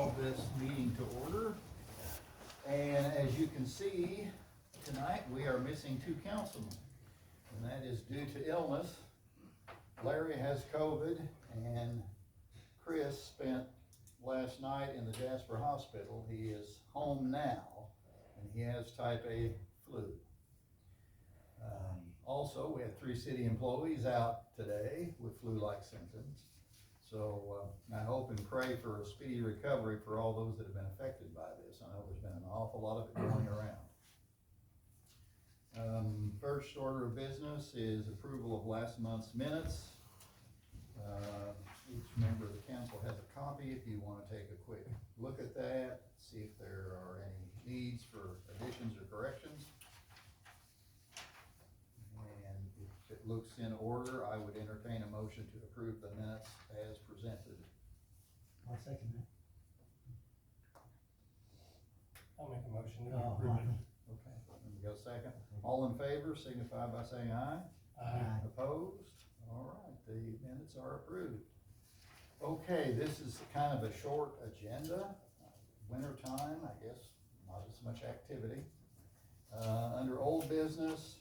call this meeting to order. And as you can see, tonight we are missing two councilmen, and that is due to illness. Larry has COVID, and Chris spent last night in the Jasper Hospital. He is home now, and he has type A flu. Also, we had 3 city employees out today with flu-like symptoms. So I hope and pray for a speedy recovery for all those that have been affected by this. I know there's been an awful lot of it going around. First order of business is approval of last month's minutes. Each member of the council has a copy if you want to take a quick look at that, see if there are any needs for additions or corrections. And if it looks in order, I would entertain a motion to approve the minutes as presented. I'll second that. I'll make a motion to approve it. Okay, let me go second. All in favor, signify by saying aye. Aye. Opposed? All right, the minutes are approved. Okay, this is kind of a short agenda. Winter time, I guess, not as much activity. Under old business,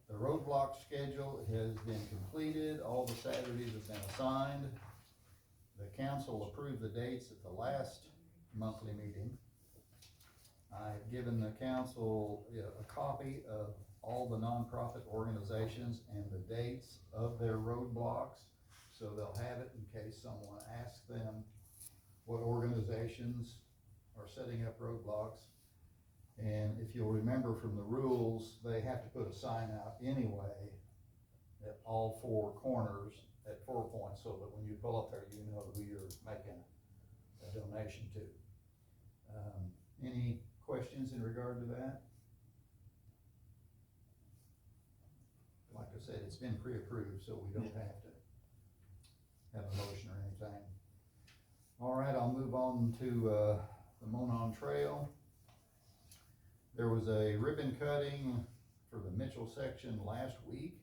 the roadblock schedule has been completed. All the Saturdays have been assigned. The council approved the dates at the last monthly meeting. I've given the council a copy of all the nonprofit organizations and the dates of their roadblocks, so they'll have it in case someone asks them what organizations are setting up roadblocks. And if you'll remember from the rules, they have to put a sign out anyway at all 4 corners at 4 points, so that when you pull up there, you know who you're making a donation to. Any questions in regard to that? Like I said, it's been pre-approved, so we don't have to have a motion or anything. All right, I'll move on to the Monon Trail. There was a ribbon cutting for the Mitchell section last week.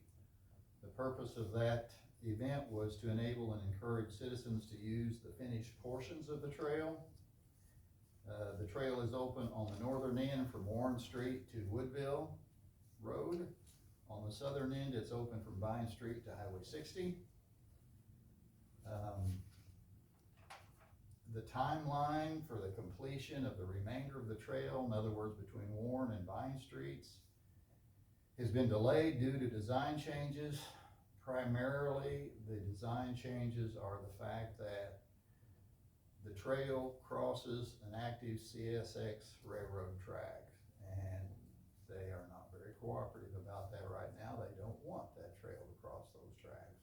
The purpose of that event was to enable and encourage citizens to use the finished portions of the trail. The trail is open on the northern end from Warren Street to Woodville Road. On the southern end, it's open from Vine Street to Highway 60. The timeline for the completion of the remainder of the trail, in other words, between Warren and Vine Streets, has been delayed due to design changes. Primarily, the design changes are the fact that the trail crosses an active CSX railroad track, and they are not very cooperative about that right now. They don't want that trail to cross those tracks.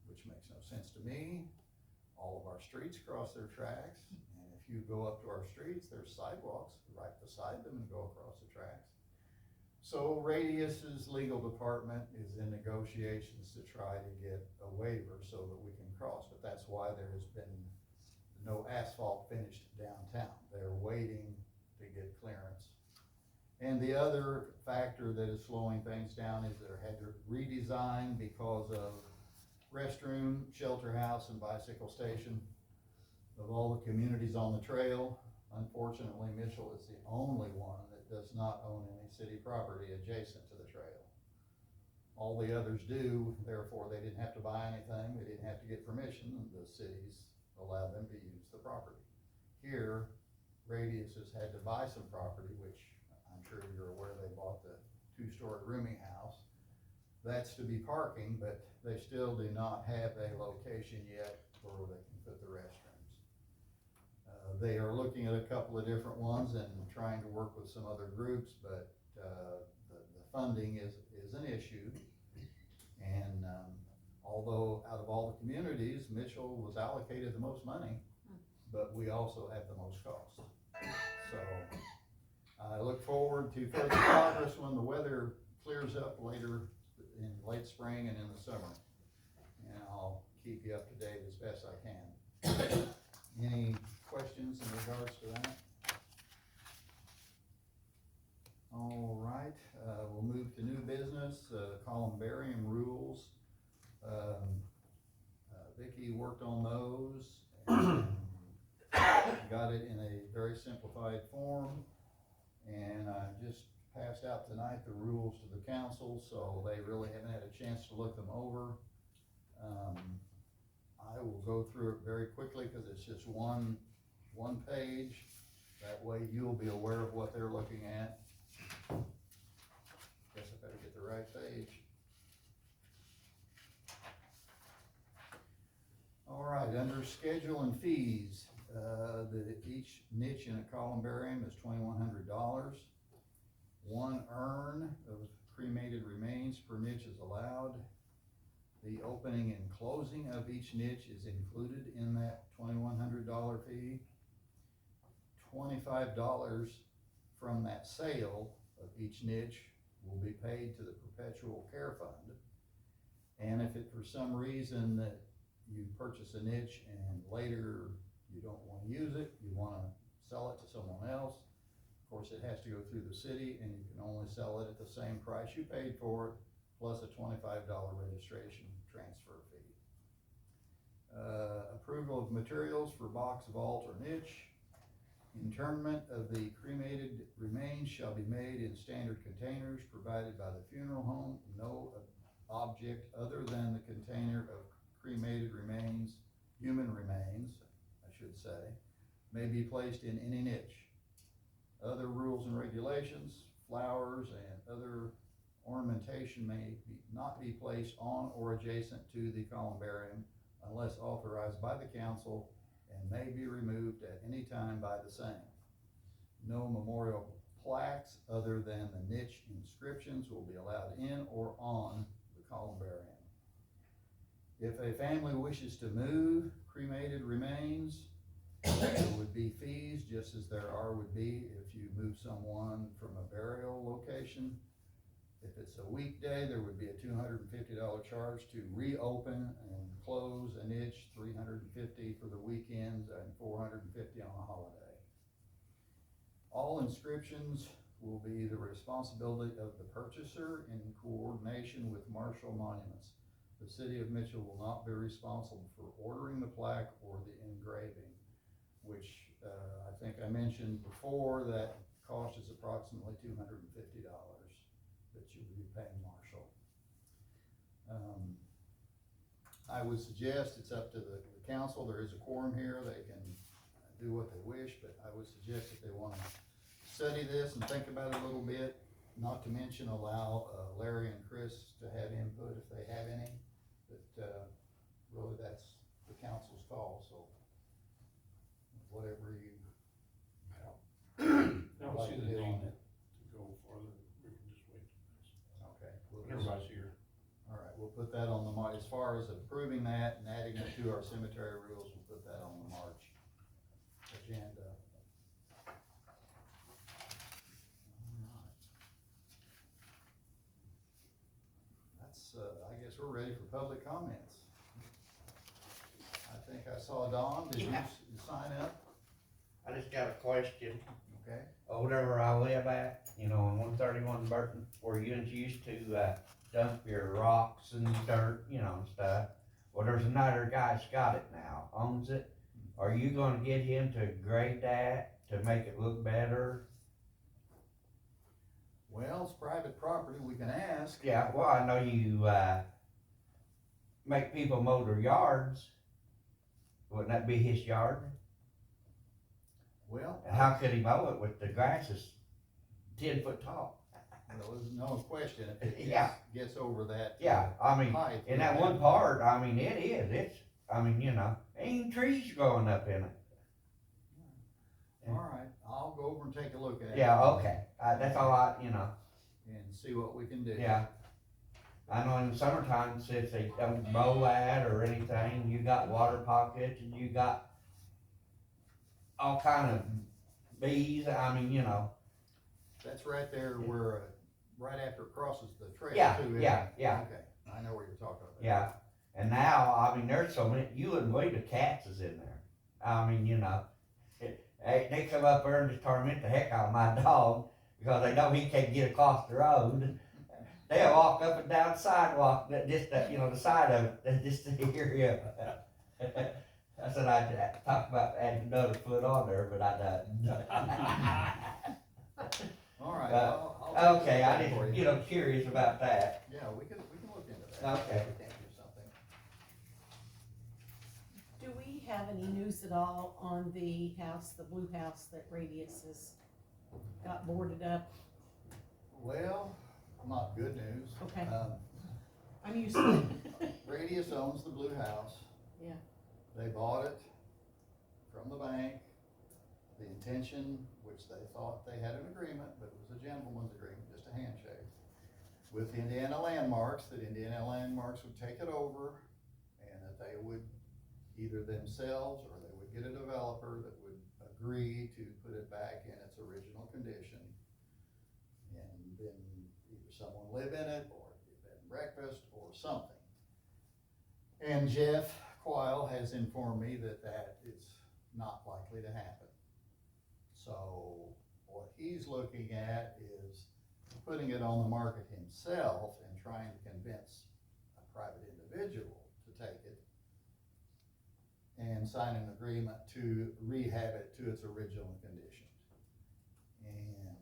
Which makes no sense to me. All of our streets cross their tracks, and if you go up to our streets, there's sidewalks right beside them and go across the tracks. So Radius's legal department is in negotiations to try to get a waiver so that we can cross, but that's why there has been no asphalt finished downtown. They're waiting to get clearance. And the other factor that is slowing things down is they had to redesign because of restroom, shelter house, and bicycle station. Of all the communities on the trail, unfortunately, Mitchell is the only one that does not own any city property adjacent to the trail. All the others do, therefore they didn't have to buy anything, they didn't have to get permission, and the cities allowed them to use the property. Here, Radius has had to buy some property, which I'm sure you're aware they bought the 2-story rooming house. That's to be parking, but they still do not have a location yet where they can put the restrooms. They are looking at a couple of different ones and trying to work with some other groups, but the funding is an issue. And although out of all the communities, Mitchell was allocated the most money, but we also have the most cost. So I look forward to further progress when the weather clears up later in late spring and in the summer. And I'll keep you up to date as best I can. Any questions in regards to that? All right, we'll move to new business, columbarium rules. Vicki worked on those, Got it in a very simplified form, and I just passed out tonight the rules to the council, so they really haven't had a chance to look them over. I will go through it very quickly, cause it's just one page, that way you'll be aware of what they're looking at. Guess I better get the right page. All right, under schedule and fees, each niche in a columbarium is $2,100. 1 urn of cremated remains per niche is allowed. The opening and closing of each niche is included in that $2,100 fee. $25 from that sale of each niche will be paid to the Perpetual Care Fund. And if it, for some reason that you purchase a niche and later you don't wanna use it, you wanna sell it to someone else, of course it has to go through the city, and you can only sell it at the same price you paid for it, plus a $25 registration transfer fee. Approval of materials for box, vault, or niche. Interment of the cremated remains shall be made in standard containers provided by the funeral home. No object other than the container of cremated remains, human remains, I should say, may be placed in any niche. Other rules and regulations, flowers and other ornamentation may not be placed on or adjacent to the columbarium unless authorized by the council, and may be removed at any time by the same. No memorial plaques other than the niche inscriptions will be allowed in or on the columbarium. If a family wishes to move cremated remains, there would be fees, just as there would be if you move someone from a burial location. If it's a weekday, there would be a $250 charge to reopen and close a niche, $350 for the weekends, and $450 on a holiday. All inscriptions will be the responsibility of the purchaser in coordination with Marshall Monuments. The city of Mitchell will not be responsible for ordering the plaque or the engraving, which I think I mentioned before, that cost is approximately $250 that you would be paying Marshall. I would suggest, it's up to the council, there is a quorum here, they can do what they wish, but I would suggest if they wanna study this and think about it a little bit, not to mention allow Larry and Chris to have input if they have any, but really that's the council's call, so whatever you. I don't see the need to go farther, we can just wait. Okay. Everybody's here. All right, we'll put that on the, as far as approving that and adding it to our cemetery rules, we'll put that on the March agenda. That's, I guess we're ready for public comments. I think I saw Don, did you sign up? I just got a question. Okay. Over where I live at, you know, on 131 Burton, where you used to dump your rocks and dirt, you know, and stuff. Well, there's another guy that's got it now, owns it. Are you gonna get him to grade that to make it look better? Well, it's private property, we can ask. Yeah, well, I know you make people mow their yards. Wouldn't that be his yard? Well. And how could he mow it with the grass is 10 foot tall? Well, there's no question, if it Yeah. gets over that. Yeah, I mean, height, in that one part, I mean, it's, I mean, you know, ain't trees growing up in it. All right, I'll go over and take a look at it. Yeah, okay, that's all I, you know, And see what we can do. yeah. I know in the summertime, since they don't mow that or anything, you got water pockets and you got all kind of bees, I mean, you know. That's right there where, right after it crosses the trail Yeah, too. isn't yeah, it? yeah. Okay, I know where you're talking about. Yeah, and now, I mean, there's so many, you wouldn't believe the cats is in there. I mean, you know, they come up there and just torment the heck out of my dog because they know he can't get across the road. They'll walk up and down the sidewalk, you know, the side of it, just to hear you. I said, said I'd talk about adding another foot on there, but I didn't. All right, Uh, I'll Okay, check I that for didn't, you. curious about that. Yeah, we can look into that. Okay. We can do something. Do we have any news at all on the house, the blue house that Radius has got boarded up? Well, not good news. Okay. Um, I'm used to it. Radius owns the blue house. Yeah. They bought it from the bank. The intention, which they thought they had an agreement, but it was a gentleman's agreement, just a handshake, with Indiana Landmarks, that Indiana Landmarks would take it over and that they would either themselves or they would get a developer that would agree to put it back in its original condition. And then either someone live in it or get bed and breakfast or something. And Jeff Quile has informed me that that is not likely to happen. So what he's looking at is putting it on the market himself and trying to convince a private individual to take it and sign an agreement to rehab it to its original condition. And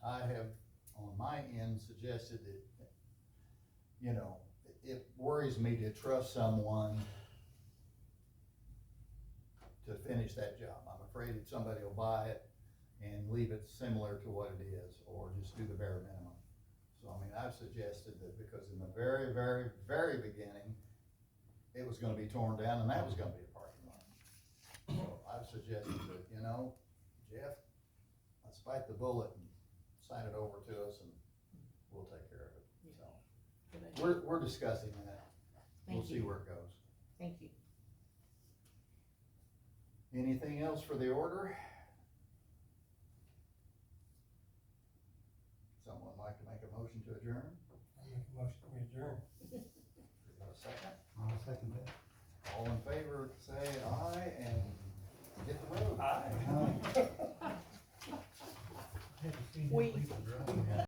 I have, on my end, suggested that, you know, it worries me to trust someone to finish that job. I'm afraid that somebody will buy it and leave it similar to what it is, or just do the bare minimum. So, I mean, I've suggested that because in the very, very, very beginning, it was gonna be torn down and that was gonna be a parking lot. So I've suggested that, you know, Jeff, let's bite the bullet and sign it over to us and we'll take care of it. So, Good idea. we're discussing that. We'll Thank see you. where it goes. Thank you. Anything else for the order? Someone like to make a motion to adjourn? I make a motion, we adjourn. We got a second? I'll second that.